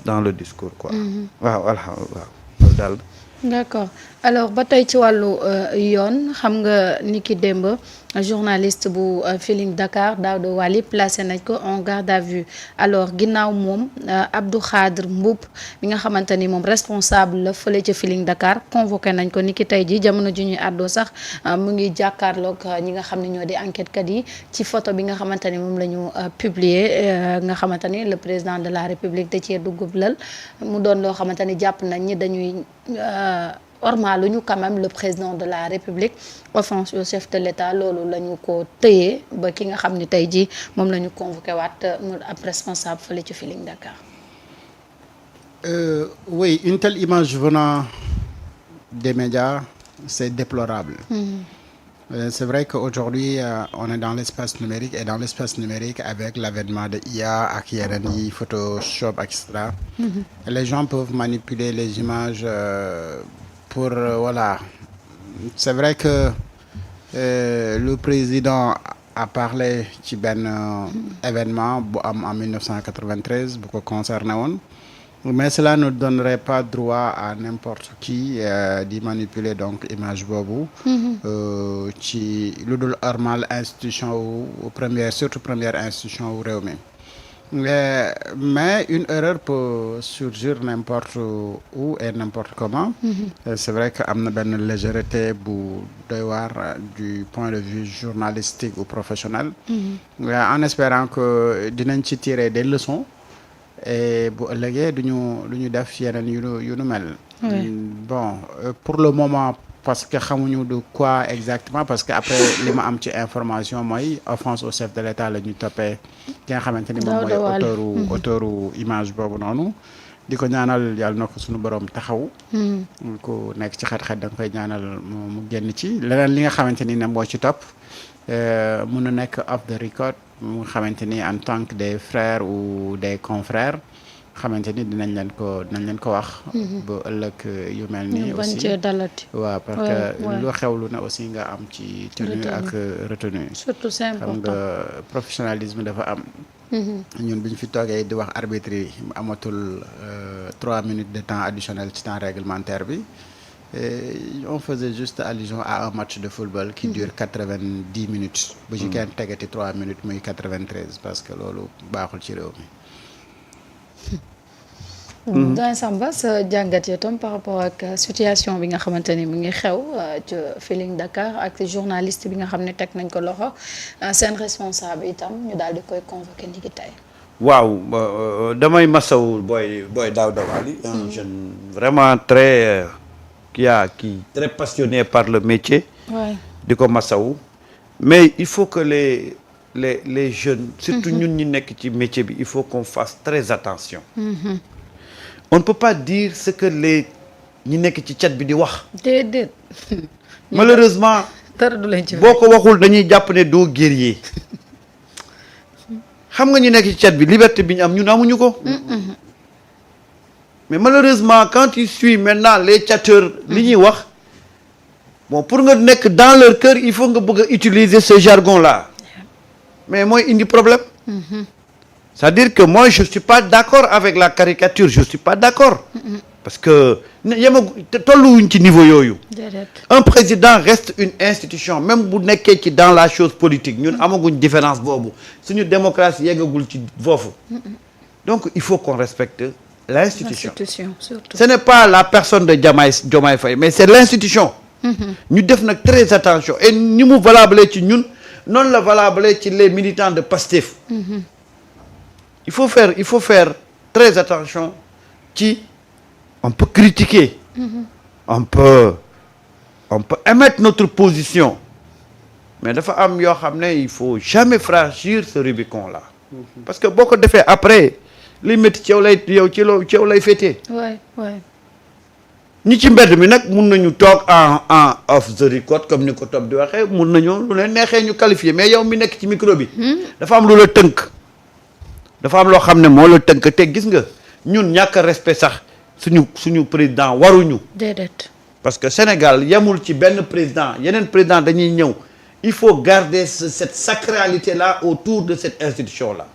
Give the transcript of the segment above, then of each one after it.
dans le discours quoi. waaw voilà waaw loolu daal. d'accord alors ba tey ci wàllu yoon xam nga ni ki démb journaliste bu Feeling Dakar Daouda Wali placé nañ ko en garde à vue alors ginnaaw moom Abdou Khadre Mboup mi nga xamante ni moom responsable la fële ca Feeling Dakar convoqué nañ ko ni ki tey ji jamono ji ñuy àddoo sax mu ngi jàkkaarloog ñi nga xam ne ñoo di enquête kat yi ci photo bi nga xamante ni moom la ñu publier nga xamante ni le président de la République da cee dugub lal mu doon loo xamante ni jàpp nañ ñi dañuy ormaluñu quand même le président de la République offense au chef de l'État loolu la ñu ko tëyee ba ki nga xam ni tey jii moom la ñu convoqué waat mu ab responsable fële ci Feeling Dakar. Oui, une telle image venant des médias, c'est déplorable. C'est vrai qu'aujourd'hui, on est dans l'espace numérique et dans l'espace numérique avec l'avènement de IA, ak yeneen yi Photoshop, etc. Les gens peuvent manipuler les images pour voilà. C'est vrai que le président a parlé ci benn événement bu am en 1993 bu ko concerné woon. Mais cela ne donnerait pas droit à n'importe qui di manipuler donc image boobu ci lu dul normal institution wu surtout première institution wu réew mi mais une erreur peut surgir n'importe où et n'importe comment. C'est vrai que am na benn légèreté bu doy waar du point de vue journalistique ou professionnel. En espérant que dinañ ci tirer des leçons et bu ëllëgee du ñu def yeneen yu nu mel. Bon pour le moment parce que xamuñu de quoi exactement parce que après li ma am ci information mooy offense au chef de l'État la ñu toppee ki nga xamante ni moom mooy auteuru image boobu noonu di ko ñaanal yàlla na ko suñu borom taxaw ku nekk ci xat-xat da nga koy ñaanal mu génn ci leneen li nga xamante ni ne moo ci topp mun na nekk off the record mu xamante ni en tant que des frères ou des confrères xamante ni dinañ leen ko wax. ba ëllëg yu mel nii aussi waaw parce que lu xewlu na aussi nga am ci tenue ak retenue. surtout c'est important xam nga professionnalisme dafa am. ñun bi ñu fi toogee di wax arbitre yi amatul 3 minutes de temps additionnel ci temps réglementaire bi. On faisait juste allusion à un match de football qui dure 90 minutes. bu ci kenn tegati 3 minutes muy 93 parce que loolu baaxul ci réew mi. Dans Samba sa jàngat itam par rapport ak situation bi nga xamante ni mu ngi xew ci Feeling Dakar ak journaliste bi nga xam ne teg nañ ko loxo seen responsable itam ñu daal di koy convoqué ni ki tey. waaw damay masawu booy Daouda Wali un jeune vraiment très qui très passionné par le métier. di ko masawu mais il faut que les jeunes. surtout ñun ñi nekk ci métier bi il faut qu'on fasse très attention. On ne peut pas dire ce que ñi nekk ci chat bi di wax. déedéet. malheureusement. dara du leen ci boo ko waxul dañuy jàpp ne doo guerrier. xam nga ñu nekk ci chat bi liberté bi ñu am ñun amuñu ko. mais malheureusement quand tu suis maintenant les chatteurs li ñuy wax bon pour nga nekk dans leur cœur il faut nga bëgg a utiliser ce jargon là mais mooy indi problème. C'est-à-dire que moi je suis pas d'accord avec la caricature je suis pas d'accord. parce que tolluwuñ ci niveau yooyu. un président reste une institution même bu nekkee ci dans la chose politique ñun amaguñ différence boobu suñu démocratie yeggagul ci foofu. donc il faut qu'on respecte l'institution. Surtout. Ce n'est pas la personne de Diomaye Faye mais c'est l'institution. ñu def nag très attention et ni mu valable ci ñun noonu la valable ci les militants de Pastef. il faut faire très attention ci on peut critiquer. on peut émettre notre position mais dafa am yoo xam ne il faut jamais franchir ce Rubicon là. parce que boo ko defee après li métti ci yow lay féetee. ñi ci mbedd mi nag mun nañu toog en off the record comme ni ko topp di waxee mun nañu lu leen neexee ñu qualifier mais yow mi nekk ci micro bi. dafa am lu la tënk. dafa am loo xam ne moo la tënk te gis nga ñun ñàkk respect sax suñu président waruñu. déedéet. parce que Sénégal yemul ci benn président yeneen président dañuy ñëw il faut garder cette sacralité là autour de cette institution là.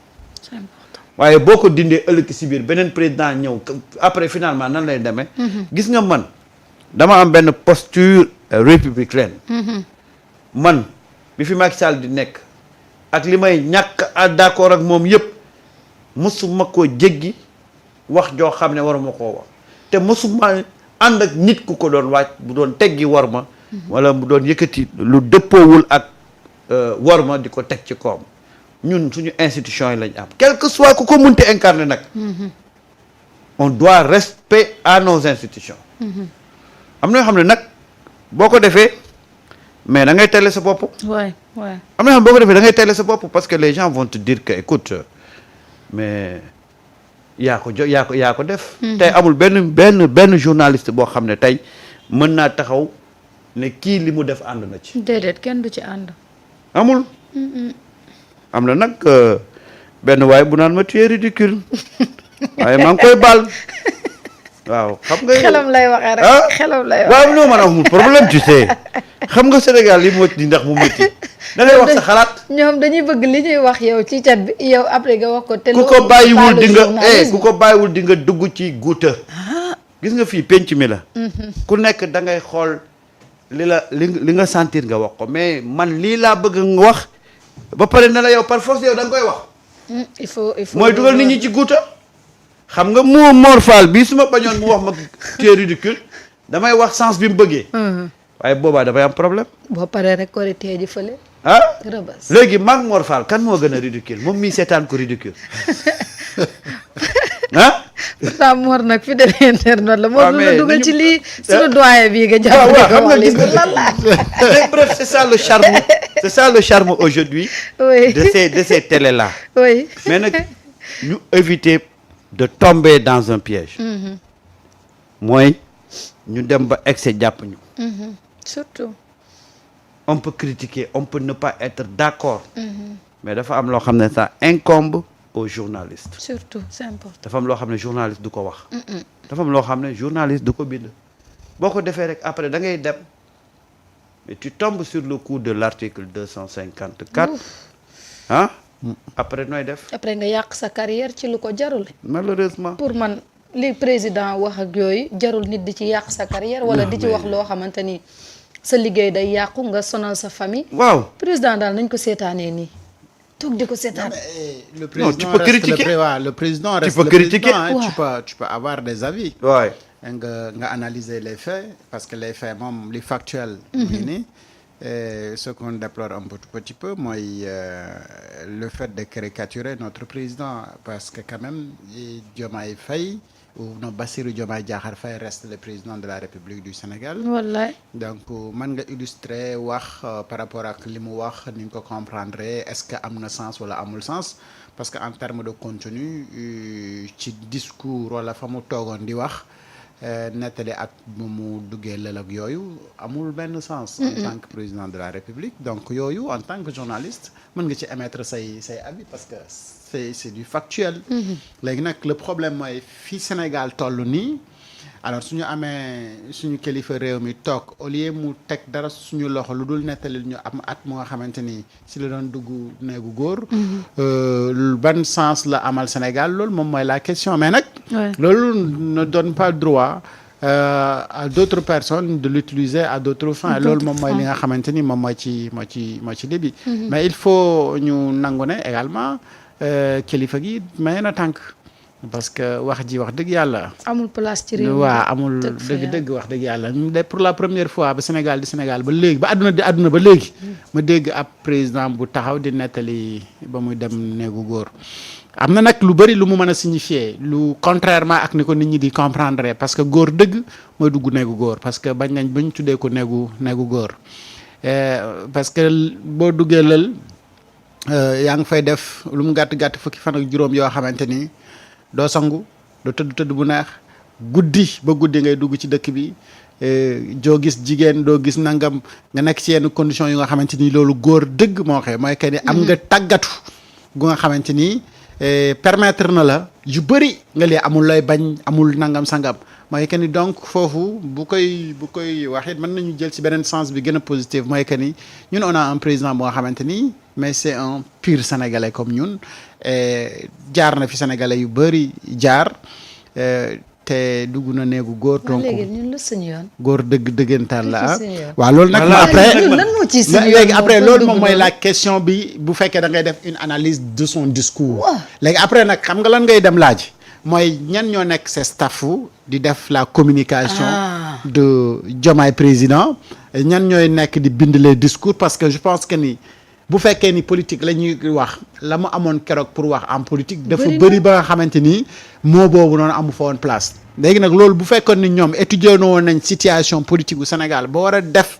C'est important. waaye boo ko dindee ëllëg si biir beneen président ñëw après finalement nan lay demee. gis nga man dama am benn posture républicaine. man bi fi Macky Sall di nekk ak li may ñàkk a d'accord ak moom yëpp mosuma koo jéggi wax joo xam ne waruma koo wax te mosuma ànd ak nit ku ko doon wàcc bu doon teggi war ma wala mu doon yëkkati lu dëppoowul ak war ma di ko teg ci koom ñun suñu institution yi lañ am quel que soit ku ko munti incarner nag on doit respect à nos institutions am na yoo xam ne nag boo ko defee mais da ngay telle sa bopp waay waay am na yoo xam ne boo ko defee da ngay telle sa bopp parce que les gens vont te dire que écoute mais yaa ko def tey amul benn journaliste boo xam ne tey mën naa taxaw ne kii li mu def ànd na ci déedéet kenn du ci ànd amul am na nag benn waaye bu naan ma tu es ridicule waaye maa ngi koy baal waaw xam nga xelam lay waxee rek xelam lay waxee waaw non man amul problème tu sais xam nga Sénégal li mu di ndax mu métti da ngay wax sa xalaat ñoom dañuy bëgg li ñuy wax yow ci cat bi yow après nga wax ko te ku ko bàyyiwul di nga ku ko bàyyiwul di nga dugg ci guuta gis nga fii penc mi la ku nekk da ngay xool li nga sentir nga wax ko mais man lii laa bëgg nga wax ba pare ne la yow par force yow da nga koy wax il faut mooy dugal nit ñi ci guuta xam nga mu Mor Fall bii su ma bañoon mu wax ma tu es ridicule damay wax sens bi mu bëggee waaye boobaa damay am problème boo paree rek korité ji fële rëbës léegi maag Mor Fall kan moo gën a ridicule moom mii seetaan ko ridicule pourtant Mor nag fi de internet la moo la dugal ci lii suñu doyen bii nga jàpp xam nga gis lan la bref c'est ça le charme aujourd'hui oui de ces télé là oui mais nag ñu éviter de tomber dans un piège mooy ñu dem ba excès jàpp ñu surtout on peut critiquer on peut ne pas être d'accord mais dafa am loo xam ne ça incombe aux journalistes surtout c'est important dafa am loo xam ne journaliste du ko wax dafa am loo xam ne journaliste du ko bind boo ko defee rek après da ngay dem mais tu tombes sur le coup de l'article 254 après nooy def après nga yàq sa carrière ci lu ko jarul malheureusement pour man li président wax ak yooyu jarul nit di ci yàq sa carrière wala di ci wax loo xamante ni sa liggéey day yàqu nga sonal sa famille waaw président daal nañ ko seetaanee nii toog di ko seetaan le président tu peux critiquer le président reste tu peux critiquer tu peux avoir des avis ouais nga analyser les faits parce que les faits moom li factuel nii ce qu'on déplore un petit peu mooy le fait de caricaturer notre président parce que quand même Diomaye Faye ou non Bassirou Diomaye Diakhar Faye reste le président de la République du Sénégal. wallaay donc mën nga illustrer wax par rapport ak li mu wax ni nga ko comprendre est-ce que am na sens wala amul sens parce que en termes de contenu ci discours wala fa mu toogoon di wax nettali ak bu mu duggee lël ak yooyu amul benn sens. en tant que président de la République donc yooyu en tant que journaliste mën nga ci émettre say avis parce que c'est du factuel. léegi nag le problème mooy fii Sénégal toll nii alors suñu amee suñu kilifa réew mi toog au lieu mu teg dara suñu loxo lu dul nettalil ñu am at mu nga xamante ni si la doon dugg néegu góor. ban sens la amal Sénégal loolu moom mooy la question mais nag. loolu ne donne pas droit à d'autres personnes de l'utiliser à d'autres fins. loolu moom mooy li nga xamante ni moom mooy ci début. mais il faut ñu nangu ne également kilifa gi may na tànk. parce que wax dëgg yàlla. amul place ci réew mi waaw amul dëgg wax dëgg yàlla pour la première fois ba Sénégal di Sénégal ba léegi ba àdduna ba léegi. ma dégg ab président bu taxaw di nettali ba muy dem néegu góor. am na nag lu bari lu mu mën a signifier lu contrairement ak ni ko nit ñi di comprendre parce que góor dëgg mooy dugg néegu góor parce que bañ nañ bañ tuddee ko néegu góor parce que boo duggee lël yaa ngi fay def lu mu gàtt fukki fan ak juróom yoo xamante ni. doo sangu doo tëdd bu neex guddi ngay dugg ci dëkk bi joo gis jigéen doo gis nangam nga nekk ci yenn conditions yu nga xamante ni loolu góor dëgg moo xee mooy que ni am nga tàggatu gu nga xamante ni permettre na la yu bëri nga lee amul looy bañ amul nangam sangam mooy que ni donc foofu bu koy wax it mën nañu jël ci beneen sens bi gën a positif mooy que ni ñun on a un président boo xamante ni mais c'est un pur sénégalais comme ñun jaar na fi sénégalais yu bëri jaar te dugg na néegu góor. donc léegi ñun lu suñu yoon. góor dëggantaan la ah. waaw loolu nag après lan moo ci suñu yoon léegi après loolu moom mooy la question bi bu fekkee da ngay def une analyse de son discours. léegi après nag xam nga lan ngay dem laaj. mooy ñan ñoo nekk ce staffu di def la communication de Diomaye président ñan ñooy nekk di bind les discours parce que je pense que ni bu fekkee ni politique la ñuy wax la mu amoon keroog pour wax en politique dafa bëri ba nga xamante ni moo boobu noonu amu fa woon place léegi nag loolu bu fekkoon ni ñoom étudier woon nañ situation politique bu Sénégal ba war a def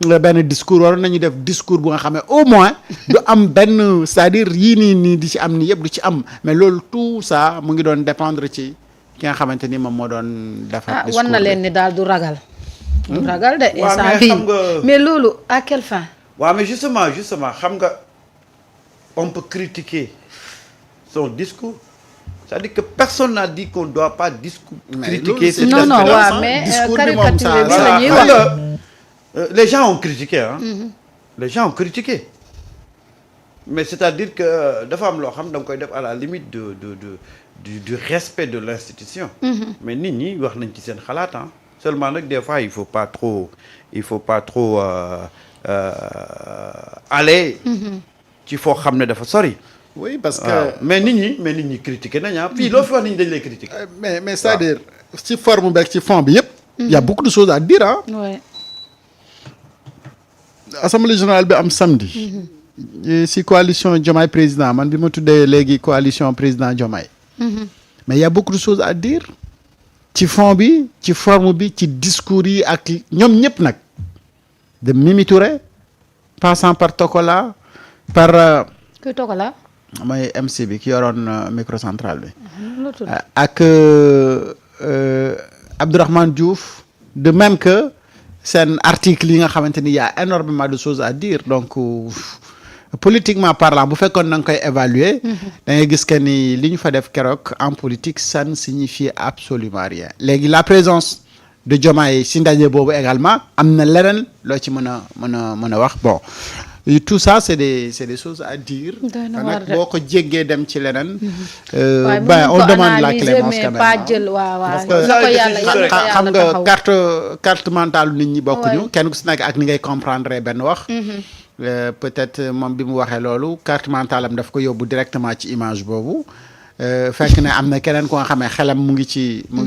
benn discours waroon nañu def discours bu nga xam ne au moins du am benn c'est-à-dire yii nii di ci am ni yëpp du ci am mais loolu tout ça mu ngi doon dépendre ci ki nga xamante ni moom moo doon defar discours wan na leen ni daal du ragal du ragal de waaw instant mais bii xam nga mais loolu à quelle fin waaw mais justement xam nga on peut critiquer son discours c'est-à-dire que personne n'a dit qu'on doit pas critiquer cette non non expérience, waaw mais discours bi moom caricature bi ça- la ñuy xam wax nga les gens ont critiqué hein les gens ont critiqué mais c'est-à-dire que dafa am loo xam da nga koy def à la limite du respect de l'institution mais nit ñi wax nañ ci seen xalaat ah seulement nag des fois il faut pas trop aller ci foo xam ne dafa sori oui parce que waaw mais nit ñi critiqué nañ ah fii loo fi wax nit ñi dañ lay critiqué mais c'est-à-dire ci forme beeg ci fond bi yëpp y a beaucoup de choses à dire ah ouais. assemblée générale bi am samedi si coalition Diomaye président man bi ma tuddee léegi coalition président Diomaye mais y a beaucoup de choses à dire ci fond bi ci forme bi ci discours yi ak ñoom ñëpp nag de Mimi Touré passant par Tokola par kuy toog la mooy MC bi ki yoroon microcentral bi lu tudd ak Abdourahmane Diouf de même que seen article yi nga xamante ni y a énormément de choses à dire donc politiquement parlant bu fekkoon na nga koy évaluer da ngay gis que ni li ñu fa def keroog en politique ça ne signifie absolument rien léegi la présence de Diomaye si ndaje boobu également am na leneen loo ci mën a wax bon tout ça c'est des choses à dire nag boo ko jéggee dem ci leneen ben on demande la clémence quand même pas jël waaw parce waaw que xam nga carte mentale nit ñi bokkuñu kenn ku si nekk ak ni ngay comprendre benn wax peut-être moom bi mu waxee loolu carte mentale am daf ko yóbbu directement ci image boobu fekk ne am na keneen ko nga xamee xelam mu ngi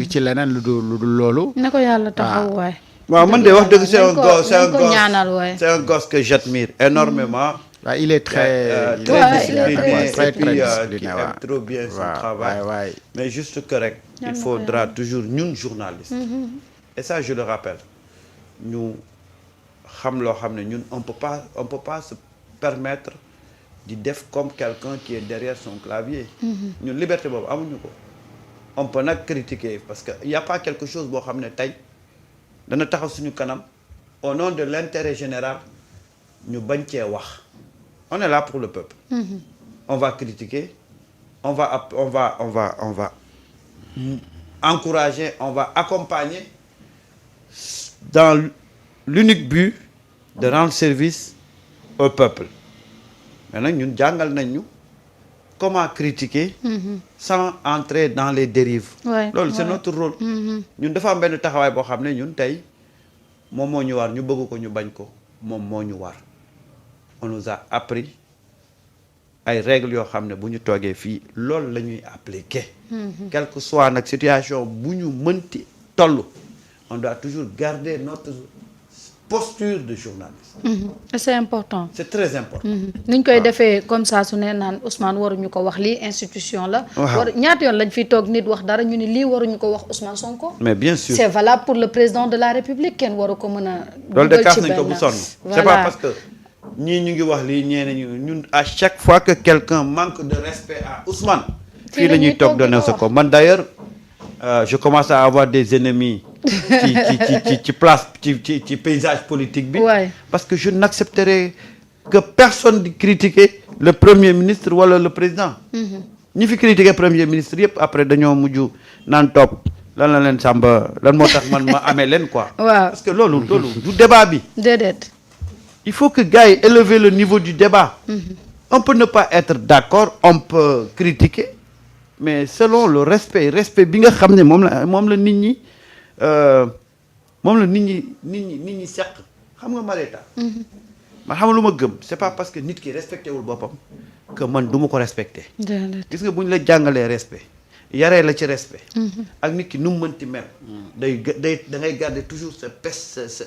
ci leneen lu dul loolu na ko yàlla taxaw waay waaw man de wax dëgg c'est un gosse que j'admire énormément il est très discipliné très et puis qui discipliné aime trop bien son travail mais juste que rek il faudra toujours ñun journalistes et ça je le rappelle ñu xam loo xam ne ñun on peut pas se permettre di def comme quelqu'un qui est derrière son clavier ñun liberté boobu amuñu ko on peut nag critiquer parce que il y a pas quelque chose boo xam ne tey dana taxaw suñu kanam au nom de l'intérêt général ñu bañ cee wax on est là pour le peuple on va critiquer on va encourager on va accompagner dans l'unique but de rendre service au peuple mais nag ñun jàngal nañ ñu comment critiquer sans entrer dans les dérives loolu c'est notre rôle ñun dafa am benn taxawaay boo xam ne ñun tey moom moo ñu war ñu bëgg ko ñu bañ ko moom moo ñu war on nous a appris ay règles yoo xam ne bu ñu toogee fii loolu la ñuy appliquer quelle que soit nag situation bu ñu mënti toll on doit toujours garder notre posture de journaliste. C'est important. C'est très important. ni ñu koy defee comme ça su ne naan Ousmane waruñu ko wax lii institution la. war ñaata yoon lañ fi toog nit wax dara ñu ni lii waruñu ko wax Ousmane Sonko. mais bien sûr c'est valable pour le président de la République kenn waru ko mën a. loolu de kaas nañ ko bu sonn. c'est pas parce que ñii ñu ngi wax lii ñeneen ñun à chaque fois que quelqu'un manque de respect à Ousmane. fii la ñuy toog donner sa ko man d'ailleurs je commence à avoir des ennemis. ci place ci paysage politique bi parce que je n'accepterai que personne di critiquer le premier ministre wala le président ñi fi critiquer premier ministre yëpp après dañoo mujj naan topp lan la leen Samba lan moo tax man ma amee leen quoi. waaw parce que loolu du débat bi. déedéet. il faut que gars yi élever le niveau du débat. On peut ne pas être d'accord on peut critiquer mais selon le respect bi nga xam ne moom la nit ñi nit ñi seq xam nga Mareta. man xam lu ma gëm c'est pas parce que nit ki respecté wul boppam que man du ma ko respecté. gis nga bu ñu la jàngalee respect yaree la ci respect. ak nit ki nu mu mënti mel. da ngay garder toujours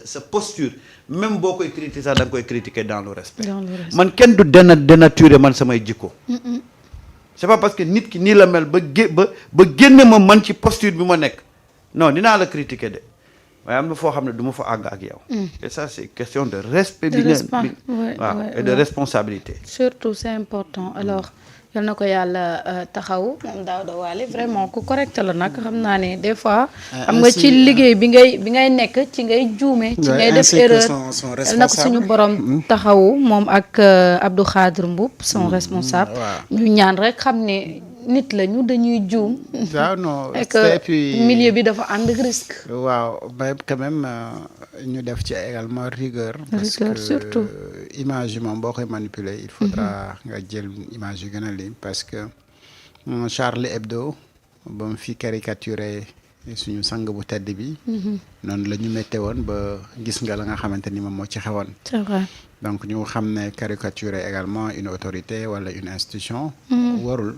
sa posture même boo koy critiquer sax da nga koy critiquer dans le respect. man kenn du dénaturer man samay jikko. c'est pas parce que nit ki nii la mel ba génne ma man ci posture bi ma nekk non dinaa la critiquer de waaye am na foo xam ne du ma fa àgg ak yow. et ça c'est question de respect. Et de responsabilité. surtout c'est important alors. yal na ko yàlla taxaw moom Daouda Wally vraiment ku correct la nag xam naa ne des fois. xam nga ci liggéey bi ngay nekk ci ngay juume. ci ngay def erreur yal na ko suñu borom taxawu moom ak Abdou Khadre Mboup son responsable. ñu ñaan rek xam ne nit la ñu dañuy juum. waaw non et que milieu bi dafa ànd ak risque. waaw mais quand même ñu def ci également rigueur. parce que surtout. image yi moom boo koy manipuler il faudra nga jël image yu gën a lii parce que Charlie Hebdo ba mu fi caricaturé suñu sang bu tedd bi. noonu la ñu métte woon ba gis nga la nga xamante ni moom moo ci xewoon. c'est vrai. donc ñu xam ne caricaturer également une autorité wala une institution. warul.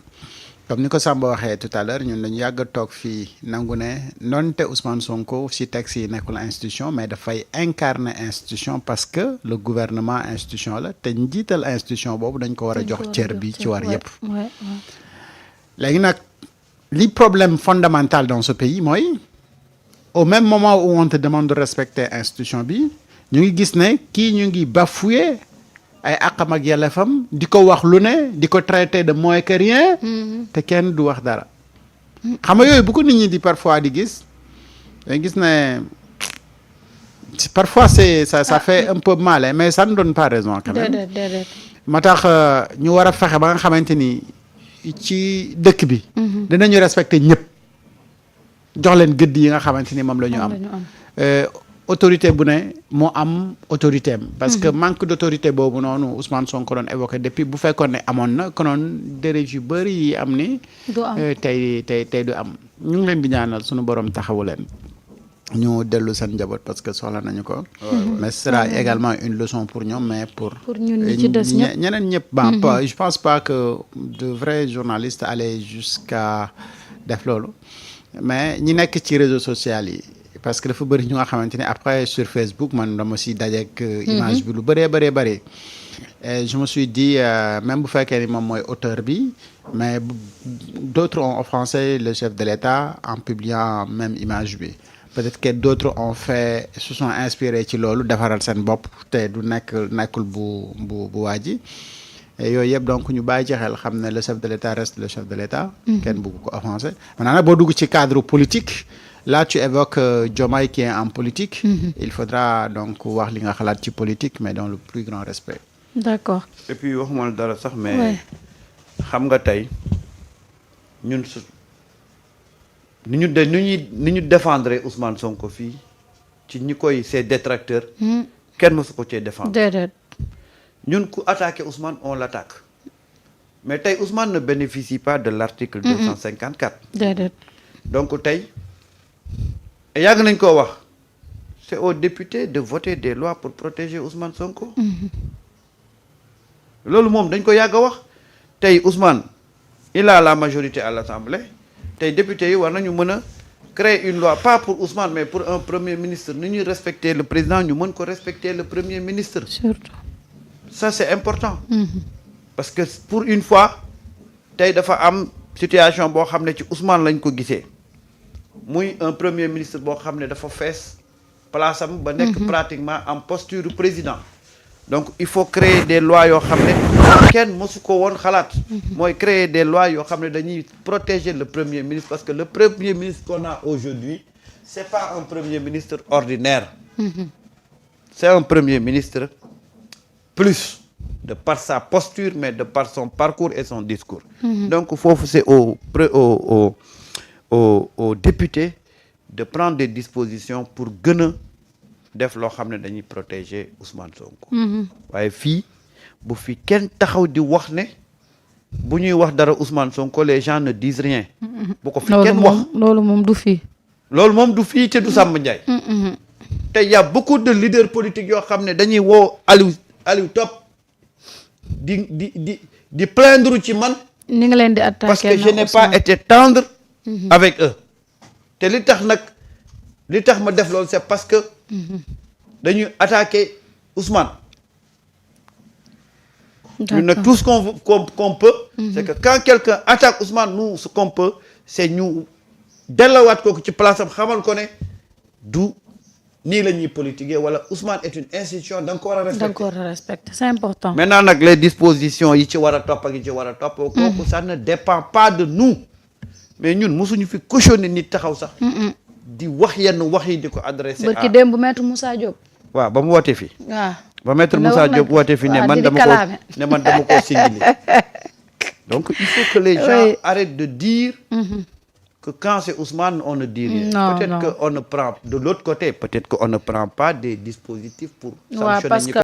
comme ni ko Samba waxee tout à l'heure ñun dañu yàgg a toog fii nangu ne noonte Ousmane Sonko si texte yi nekkul institution mais dafay incarner institution parce que le gouvernement institution la te njiital institution boobu dañ ko war a jox cër bi ci war yépp léegi nag li problème fondamental dans ce pays mooy au même moment où on te demande de respecter institution bi ñu ngi gis ne kii ñu ngi bafouer ay àqam ak yelleefam di ko wax lu ne di ko traiter de moins que rien. te kenn du wax dara. xam nga yooyu bu ko nit ñi di parfois di gis day gis ne parfois ça fait un peu mal mais ça ne donne pas raison quand même. déedéet. moo tax ñu war a fexe ba nga xamante ni ci dëkk bi. dinañu respecter ñëpp jox leen gëdd yi nga xamante ni moom la ñu am. autorité bu ne moo am autorité am parce que manque d'autorité boobu noonu Ousmane Sonko doon évoqué depuis bu fekkoon ne amoon na konoon dérive yu bëri yi am ni tey du am ñu ngi leen di ñaanal suñu borom taxawu leen ñu dellu seen njaboot parce que soxla nañu ko mais ce sera également une leçon pour ñoom mais pour ñun ñi ci des ñëpp ñeneen ñëpp je pense pas que de vrais journalistes allaient jusqu'à def loolu mais ñi nekk ci réseaux sociaux yi parce que dafa bëri ñu nga xamante ni après sur Facebook man dama si dajeek image bi lu bëree et je me suis dit même bu fekkee ni moom mooy auteur bi mais d'autres ont offensé le chef de l'État en publiant même image bi peut-être que d'autres ont fait se sont inspirés ci loolu defaral seen bopp te du nekkul bu waa ji yooyu yëpp donc ñu bàyyi ci xel xam ne le chef de l'État reste le chef de l'État kenn bëgg ko offensé maintenant nag boo dugg ci cadre politique là tu évoques Diomaye qui est en politique il faudra donc wax li nga xalaat ci politique mais dans le plus grand respect d'accord et puis waxuma la dara sax mais xam nga tey ñun ni ñu défendre Ousmane Sonko fii ci ñi koy ses détracteurs kenn mësu ko cee défendre déedéet ñun ku attaqué Ousmane on l'attaque mais tey Ousmane ne bénéficie pas de l'article 254 déedéet donc tey yàgg nañ koo wax c'est aux députés de voter des lois pour protéger Ousmane Sonko loolu moom dañ ko yàgg a wax tey Ousmane il a la majorité à l'Assemblée tey députés yi war nañu mën a créer une loi pas pour Ousmane mais pour un premier ministre ni ñuy respecter le président ñu mën ko respecter le premier ministre surtout ça c'est important parce que pour une fois tey dafa am situation boo xam ne ci Ousmane lañ ko gisee muy un premier ministre boo xam ne dafa fees place am ba nekk pratiquement en posture du président donc il faut créer des lois yoo xam ne kenn mosu ko woon xalaat mooy créer des lois yoo xam ne dañuy protéger le premier ministre parce que le premier ministre qu'on a aujourd'hui c'est pas un premier ministre ordinaire c'est un premier ministre plus de par sa posture mais de par son parcours et son discours donc foofu c'est aux députés de prendre des dispositions pour gën a def loo xam ne dañuy protéger Ousmane Sonko. waaye fii bu fi kenn taxaw di wax ne bu ñuy wax dara Ousmane Sonko les gens ne disent rien. bu ko fi kenn wax loolu moom du fii. loolu moom du fii te du Samba Ndiaye. te y a beaucoup de leaders politiques yoo xam ne dañuy woo Aliou Top di plaindre ci man. ni nga leen di attaquer parce que je n'ai pas été tendre avec eux. te li tax ma def loolu c'est parce que dañuy attaquer Ousmane. ñu nag tout ce qu'on peut c'est que quand quelqu'un attaque Ousmane nous ce qu'on peut c'est ñu dellawaat kooku ci place am xamal ko ne du nii la ñuy politiquer wala Ousmane est une institution da nga ko war a respecter. C'est important. maintenant nag les dispositions yi ci war a topp ak yi ci war a topp kooku ça ne dépend pas de nous mais ñun mosuñu fi cautionner nit taxaw sax di wax yenn wax yi di ko adressé barki démb maître Moussa Diop. waaw ba mu wootee fii waaw ba maître Moussa Diop wootee fii ne man dama ko singili donc il faut que les gens arrêtent de dire que quand c'est Ousmane on ne dit rien. Peut-être qu'on ne prend de l'autre côté peut-être qu'on ne prend pas des dispositifs pour sanctionner